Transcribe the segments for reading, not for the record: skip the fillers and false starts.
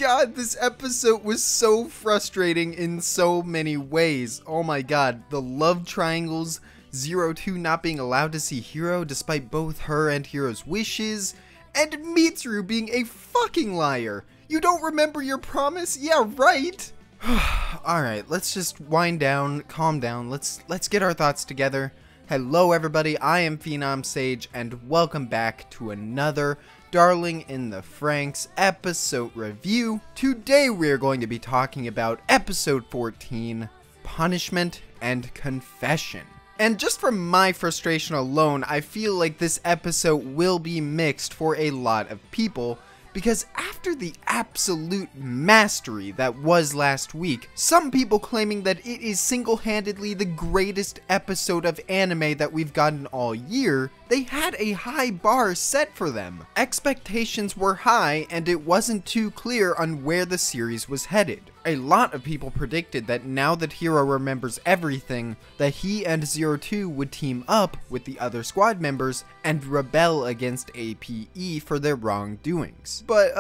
god, this episode was so frustrating in so many ways. Oh my god, the love triangles, 02 not being allowed to see Hiro despite both her and Hiro's wishes, and Mitsuru being a fucking liar. You don't remember your promise? Yeah, right? Alright, let's just wind down, calm down, let's get our thoughts together. Hello everybody, I am PhenomSage, and welcome back to another Darling in the Franxx episode review. Today we are going to be talking about episode 14, Punishment and Confession. And just from my frustration alone, I feel like this episode will be mixed for a lot of people, because after the absolute mastery that was last week, some people claiming that it is single-handedly the greatest episode of anime that we've gotten all year, they had a high bar set for them. Expectations were high, and it wasn't too clear on where the series was headed. A lot of people predicted that now that Hiro remembers everything, that he and 02 would team up with the other squad members and rebel against APE for their wrongdoings. But,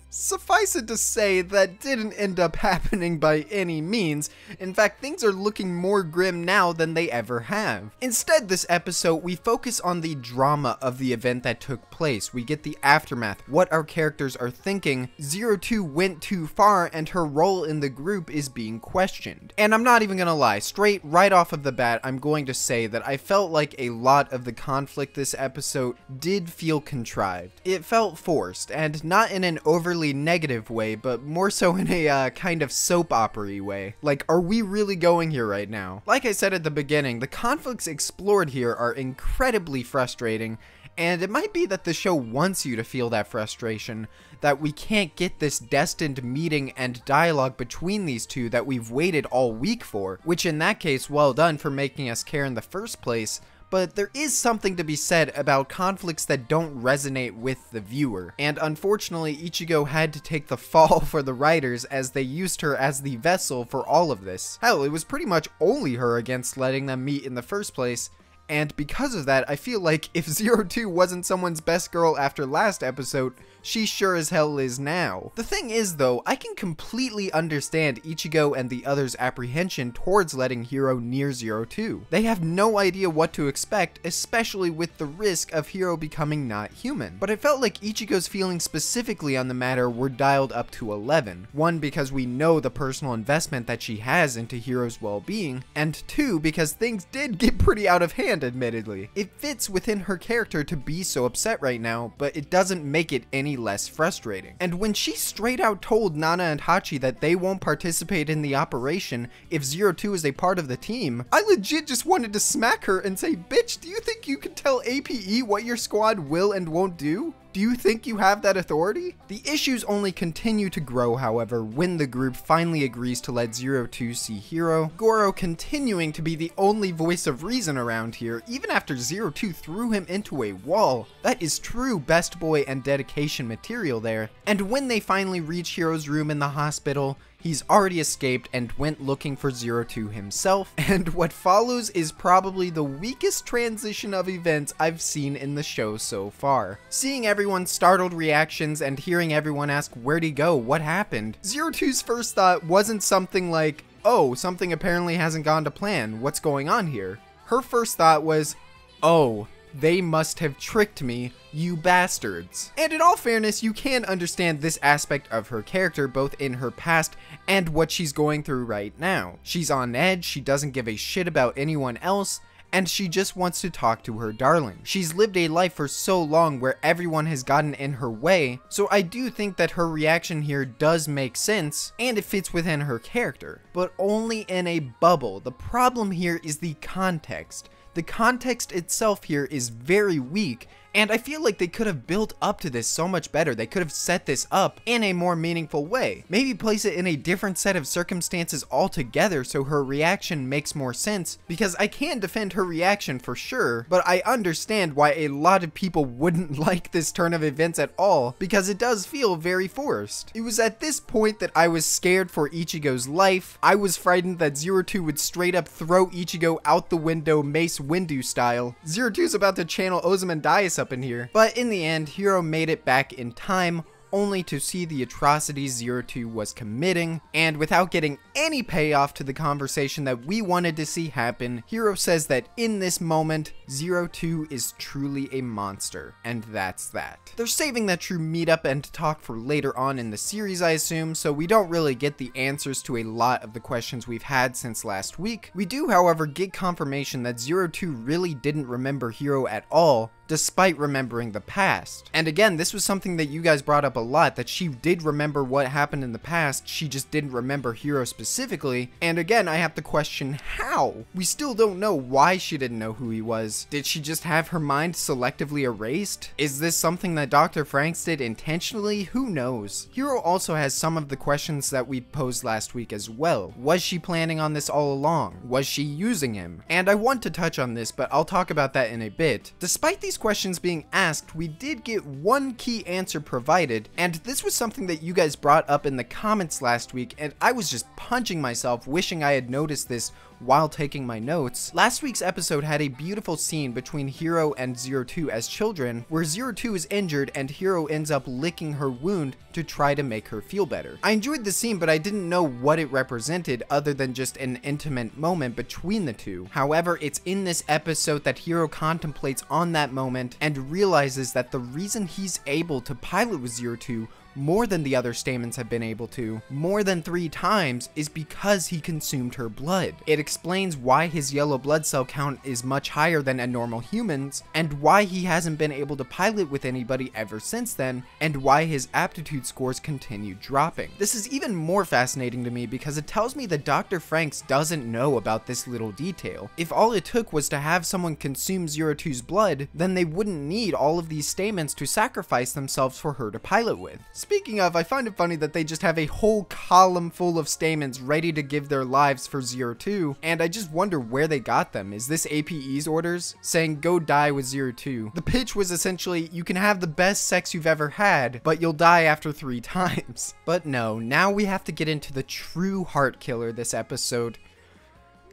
suffice it to say, that didn't end up happening by any means. In fact, things are looking more grim now than they ever have. Instead, this episode, we focus on the drama of the event that took place. We get the aftermath, what our characters are thinking. 02 went too far, and her role in the group is being questioned. And I'm not even gonna lie, straight right off of the bat, I'm going to say that I felt like a lot of the conflict this episode did feel contrived. It felt forced, and not in an overly negative way, but more so in a kind of soap opera-y way. Like, are we really going here right now? Like I said at the beginning, the conflicts explored here are incredibly frustrating, and it might be that the show wants you to feel that frustration, that we can't get this destined meeting and dialogue between these two that we've waited all week for, which in that case, well done for making us care in the first place. But there is something to be said about conflicts that don't resonate with the viewer, and unfortunately Ichigo had to take the fall for the writers as they used her as the vessel for all of this. Hell, it was pretty much only her against letting them meet in the first place, and because of that, I feel like if 02 wasn't someone's best girl after last episode, she sure as hell is now. The thing is though, I can completely understand Ichigo and the others' apprehension towards letting Hiro near 02. They have no idea what to expect, especially with the risk of Hiro becoming not human. But it felt like Ichigo's feelings specifically on the matter were dialed up to 11. One, because we know the personal investment that she has into Hiro's well-being, and two, because things did get pretty out of hand, admittedly. It fits within her character to be so upset right now, but it doesn't make it any less frustrating. And when she straight out told Nana and Hachi that they won't participate in the operation if 02 is a part of the team, I legit just wanted to smack her and say, bitch, do you think you can tell APE what your squad will and won't do? Do you think you have that authority? The issues only continue to grow, however, when the group finally agrees to let 02 see Hiro, Goro continuing to be the only voice of reason around here, even after 02 threw him into a wall. That is true best boy and dedication material there. And when they finally reach Hiro's room in the hospital, he's already escaped and went looking for 02 himself, and what follows is probably the weakest transition of events I've seen in the show so far. Seeing everyone's startled reactions and hearing everyone ask where'd he go, what happened, 02's first thought wasn't something like, oh, something apparently hasn't gone to plan, what's going on here? Her first thought was, oh, they must have tricked me, you bastards. And in all fairness, you can understand this aspect of her character both in her past and what she's going through right now. She's on edge, she doesn't give a shit about anyone else, and she just wants to talk to her darling. She's lived a life for so long where everyone has gotten in her way, so I do think that her reaction here does make sense, and it fits within her character. But only in a bubble. The problem here is the context. The context itself here is very weak, and I feel like they could have built up to this so much better. They could have set this up in a more meaningful way. Maybe place it in a different set of circumstances altogether so her reaction makes more sense, because I can defend her reaction for sure, but I understand why a lot of people wouldn't like this turn of events at all, because it does feel very forced. It was at this point that I was scared for Ichigo's life. I was frightened that 02 would straight up throw Ichigo out the window Mace Windu style. 02's about to channel Ozymandias up in here. But in the end, Hiro made it back in time, only to see the atrocities Zero Two was committing, and without getting any payoff to the conversation that we wanted to see happen, Hiro says that in this moment, Zero Two is truly a monster, and that's that. They're saving that true meetup and talk for later on in the series, I assume, so we don't really get the answers to a lot of the questions we've had since last week. We do, however, get confirmation that Zero Two really didn't remember Hiro at all, despite remembering the past. And again, this was something that you guys brought up a lot, that she did remember what happened in the past, she just didn't remember Hiro specifically. And again, I have to question how? We still don't know why she didn't know who he was. Did she just have her mind selectively erased? Is this something that Dr. Franxx did intentionally? Who knows? Hiro also has some of the questions that we posed last week as well. Was she planning on this all along? Was she using him? And I want to touch on this, but I'll talk about that in a bit. Despite these questions being asked, we did get one key answer provided, and this was something that you guys brought up in the comments last week, and I was just punching myself wishing I had noticed this while taking my notes. Last week's episode had a beautiful scene between Hiro and Zero Two as children, where Zero Two is injured and Hiro ends up licking her wound to try to make her feel better. I enjoyed the scene, but I didn't know what it represented other than just an intimate moment between the two. However, it's in this episode that Hiro contemplates on that moment and realizes that the reason he's able to pilot with Zero Two more than the other Stamens have been able to, more than 3 times, is because he consumed her blood. It explains why his yellow blood cell count is much higher than a normal human's, and why he hasn't been able to pilot with anybody ever since then, and why his aptitude scores continue dropping. This is even more fascinating to me because it tells me that Dr. Franxx doesn't know about this little detail. If all it took was to have someone consume Zero Two's blood, then they wouldn't need all of these Stamens to sacrifice themselves for her to pilot with. Speaking of, I find it funny that they just have a whole column full of Stamens ready to give their lives for Zero Two, and I just wonder where they got them. Is this APE's orders? Saying go die with Zero Two. The pitch was essentially, you can have the best sex you've ever had, but you'll die after 3 times. But no, now we have to get into the true heart killer this episode.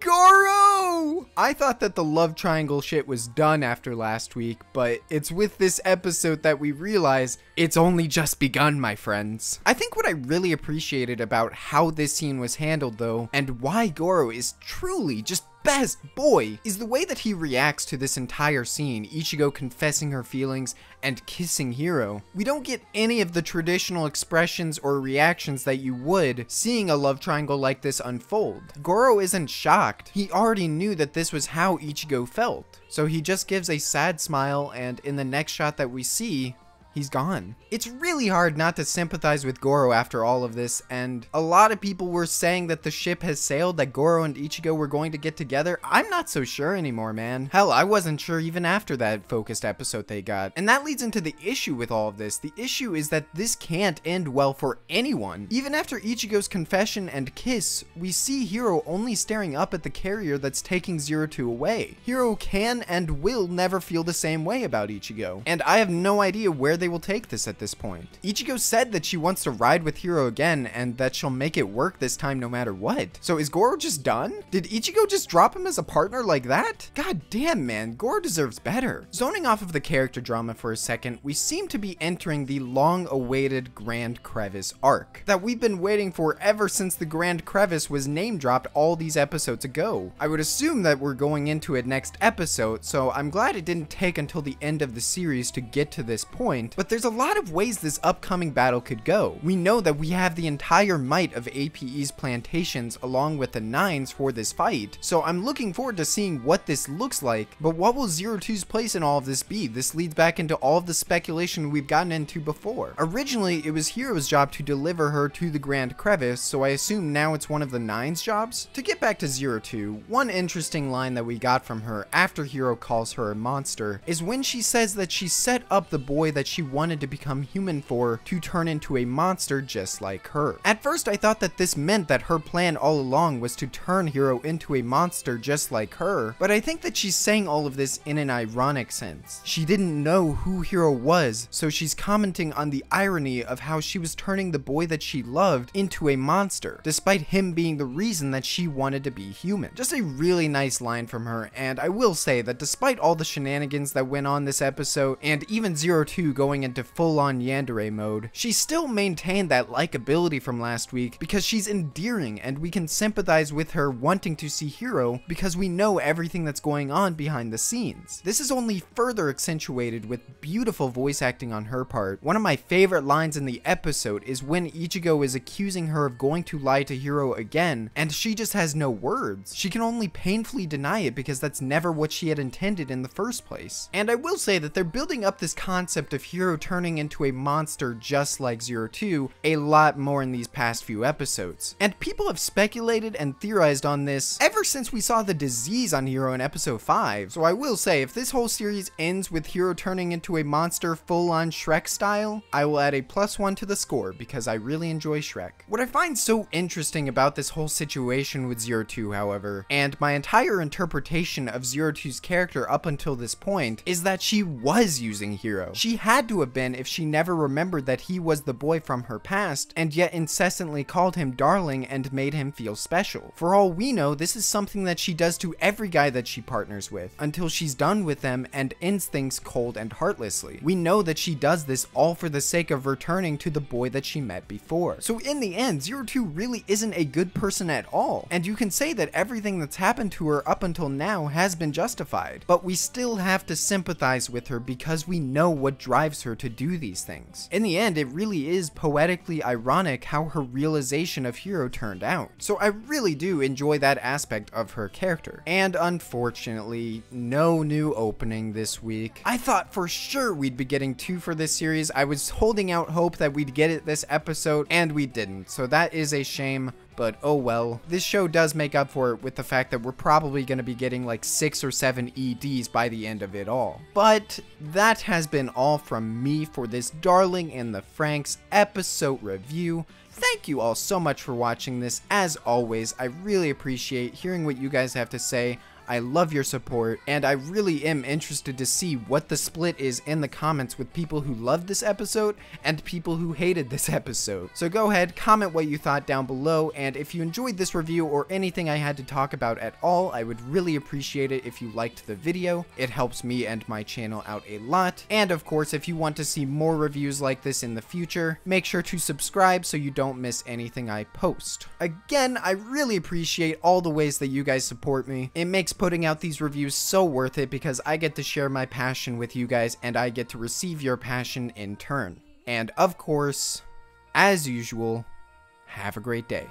Goro! I thought that the love triangle shit was done after last week, but it's with this episode that we realize it's only just begun, my friends. I think what I really appreciated about how this scene was handled though, and why Goro is truly just best boy, is the way that he reacts to this entire scene, Ichigo confessing her feelings and kissing Hiro. We don't get any of the traditional expressions or reactions that you would seeing a love triangle like this unfold. Goro isn't shocked. He already knew that this was how Ichigo felt. So he just gives a sad smile, and in the next shot that we see, he's gone. It's really hard not to sympathize with Goro after all of this, and a lot of people were saying that the ship has sailed, that Goro and Ichigo were going to get together. I'm not so sure anymore, man. Hell, I wasn't sure even after that focused episode they got. And that leads into the issue with all of this. The issue is that this can't end well for anyone. Even after Ichigo's confession and kiss, we see Hiro only staring up at the carrier that's taking Zero Two away. Hiro can and will never feel the same way about Ichigo, and I have no idea where they will take this at this point. Ichigo said that she wants to ride with Hiro again and that she'll make it work this time no matter what. So is Goro just done? Did Ichigo just drop him as a partner like that? God damn, man, Goro deserves better. Zoning off of the character drama for a second, we seem to be entering the long-awaited Grand Crevice arc that we've been waiting for ever since the Grand Crevice was name dropped all these episodes ago. I would assume that we're going into it next episode, so I'm glad it didn't take until the end of the series to get to this point. But there's a lot of ways this upcoming battle could go. We know that we have the entire might of APE's plantations along with the Nines for this fight, so I'm looking forward to seeing what this looks like. But what will Zero Two's place in all of this be? This leads back into all of the speculation we've gotten into before. Originally, it was Hiro's job to deliver her to the Grand Crevice, so I assume now it's one of the Nines' jobs? To get back to Zero Two, one interesting line that we got from her after Hiro calls her a monster is when she says that she set up the boy that she wanted to become human for to turn into a monster just like her. At first I thought that this meant that her plan all along was to turn Hiro into a monster just like her, but I think that she's saying all of this in an ironic sense. She didn't know who Hiro was, so she's commenting on the irony of how she was turning the boy that she loved into a monster, despite him being the reason that she wanted to be human. Just a really nice line from her, and I will say that despite all the shenanigans that went on this episode, and even Zero Two going going into full-on yandere mode, she still maintained that likability from last week because she's endearing and we can sympathize with her wanting to see Hiro because we know everything that's going on behind the scenes. This is only further accentuated with beautiful voice acting on her part. One of my favorite lines in the episode is when Ichigo is accusing her of going to lie to Hiro again, and she just has no words. She can only painfully deny it because that's never what she had intended in the first place. And I will say that they're building up this concept of Hiro turning into a monster just like 02 a lot more in these past few episodes. And people have speculated and theorized on this ever since we saw the disease on Hiro in episode 5. So I will say, if this whole series ends with Hiro turning into a monster full-on Shrek style, I will add a +1 to the score because I really enjoy Shrek. What I find so interesting about this whole situation with 02, however, and my entire interpretation of 02's character up until this point, is that she was using Hiro. She had to have been if she never remembered that he was the boy from her past, and yet incessantly called him darling and made him feel special. For all we know, this is something that she does to every guy that she partners with, until she's done with them and ends things cold and heartlessly. We know that she does this all for the sake of returning to the boy that she met before. So in the end, 02 really isn't a good person at all, and you can say that everything that's happened to her up until now has been justified, but we still have to sympathize with her because we know what drives her to do these things. In the end, it really is poetically ironic how her realization of Hiro turned out. So I really do enjoy that aspect of her character. And unfortunately, no new opening this week. I thought for sure we'd be getting 2 for this series. I was holding out hope that we'd get it this episode, and we didn't. So that is a shame. But oh well. This show does make up for it with the fact that we're probably going to be getting like 6 or 7 EDs by the end of it all. But that has been all from me for this Darling in the Franxx episode review. Thank you all so much for watching this. As always, I really appreciate hearing what you guys have to say. I love your support, and I really am interested to see what the split is in the comments with people who loved this episode and people who hated this episode. So go ahead, comment what you thought down below, and if you enjoyed this review or anything I had to talk about at all, I would really appreciate it if you liked the video. It helps me and my channel out a lot. And of course, if you want to see more reviews like this in the future, make sure to subscribe so you don't miss anything I post. Again, I really appreciate all the ways that you guys support me. It makes putting out these reviews so worth it because I get to share my passion with you guys and I get to receive your passion in turn. And of course, as usual, have a great day.